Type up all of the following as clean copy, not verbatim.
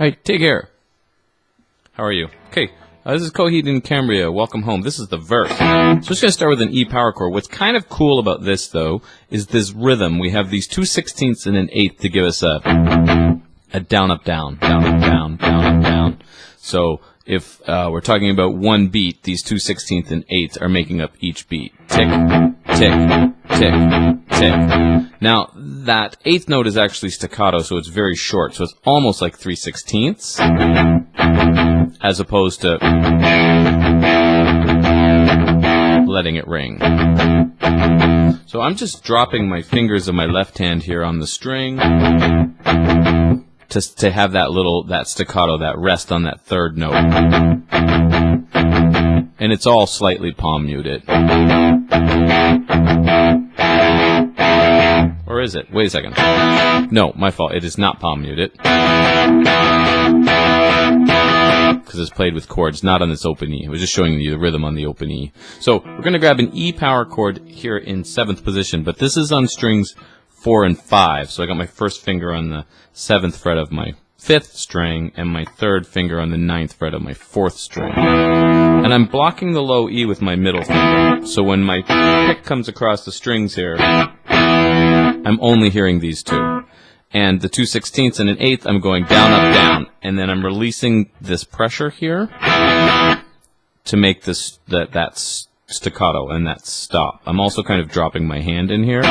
Hey, take care. How are you? Okay, this is Coheed and Cambria. Welcome home. This is the verse. So I'm just going to start with an E power chord. What's kind of cool about this, though, is this rhythm. We have these 2/16ths and an eighth to give us a down, up, down, down, up, down, down, up, down. So if we're talking about one beat, these 2/16ths and eighths are making up each beat. Tick, tick, tick, tick. Now, that eighth note is actually staccato, so it's very short. So it's almost like 3/16ths, as opposed to letting it ring. So I'm just dropping my fingers of my left hand here on the string to have that staccato, that rest on that third note. And it's all slightly palm muted. Or is it? Wait a second. No, my fault. It is not palm muted. Because it's played with chords, not on this open E. I was just showing you the rhythm on the open E. So we're going to grab an E power chord here in 7th position, but this is on strings 4 and 5. So I got my first finger on the 7th fret of my 5th string and my third finger on the 9th fret of my 4th string. And I'm blocking the low E with my middle finger. So when my pick comes across the strings here, I'm only hearing these two. And the 2/16ths and an eighth, I'm going down, up, down. And then I'm releasing this pressure here to make this that staccato and that stop. I'm also kind of dropping my hand in here.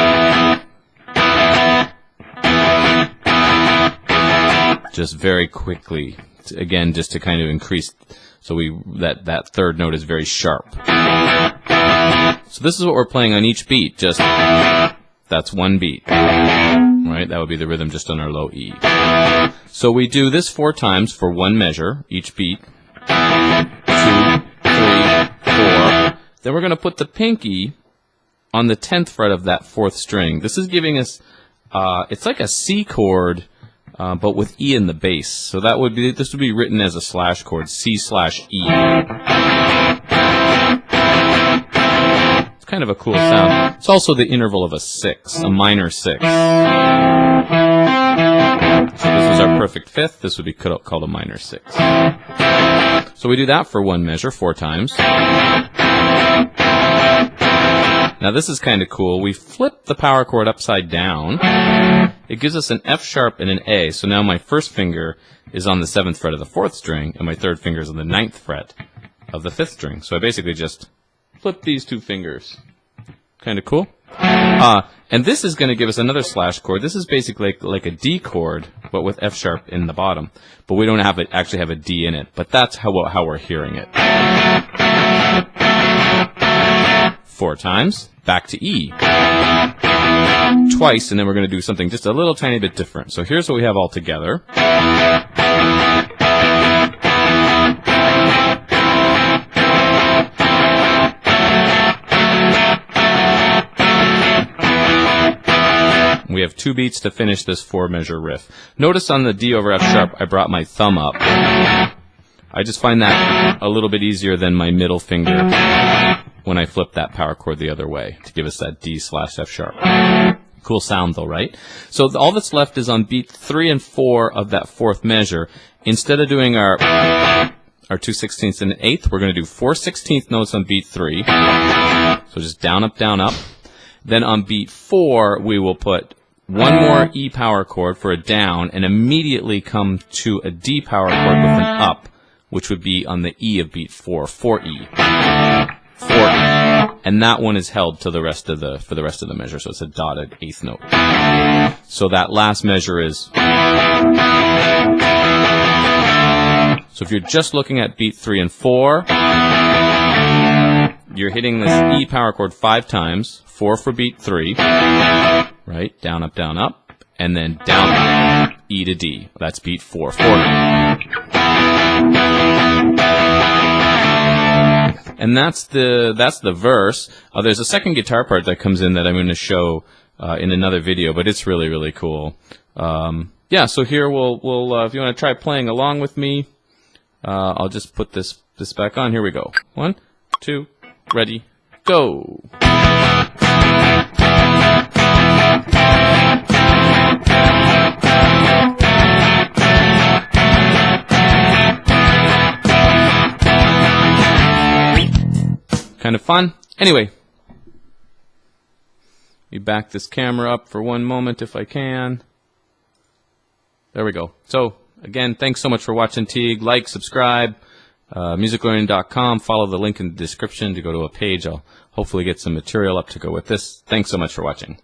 Just very quickly, again, just to kind of increase, so that third note is very sharp. So this is what we're playing on each beat, just, that's one beat, right? That would be the rhythm just on our low E. So we do this 4 times for one measure, each beat, 2, 3, 4. Then we're going to put the pinky on the 10th fret of that 4th string. This is giving us, it's like a C chord, but with E in the bass. So this would be written as a slash chord, C/E. It's kind of a cool sound. It's also the interval of a 6, a minor 6. So this is our perfect 5th. This would be called a minor 6. So we do that for one measure 4 times. Now this is kind of cool. We flip the power chord upside down. It gives us an F sharp and an A. So now my first finger is on the 7th fret of the 4th string, and my third finger is on the 9th fret of the 5th string. So I basically just flip these 2 fingers. Kind of cool. And this is going to give us another slash chord. This is basically like a D chord, but with F sharp in the bottom. But we don't actually have a D in it. But that's how we're hearing it. 4 times, back to E. Twice, and then we're going to do something just a little tiny bit different. So here's what we have all together. We have 2 beats to finish this 4-measure riff. Notice on the D over F sharp, I brought my thumb up. I just find that a little bit easier than my middle finger when I flip that power chord the other way to give us that D/F sharp. Cool sound though, right? So all that's left is on beat 3 and 4 of that 4th measure. Instead of doing our 2/16ths and an eighth, we're going to do 4/16th notes on beat 3. So just down, up, down, up. Then on beat 4, we will put one more E power chord for a down and immediately come to a D power chord with an up, which would be on the E of beat 4, 4E. 4E. And that one is held to for the rest of the measure, so it's a dotted 8th note. So that last measure is. So if you're just looking at beat 3 and 4, you're hitting this E power chord 5 times, 4 for beat 3, right? Down, up, and then down, E to D. That's beat 4, 4E. And that's the verse. There's a second guitar part that comes in that I'm going to show in another video, but it's really, really cool. Yeah, so here we'll if you want to try playing along with me, I'll just put this back on. Here we go. 1, 2, ready, go. Kind of fun. Anyway, let me back this camera up for one moment if I can. There we go. So, again, thanks so much for watching Teague. Like, subscribe, musiclearning.com. Follow the link in the description to go to a page. I'll hopefully get some material up to go with this. Thanks so much for watching.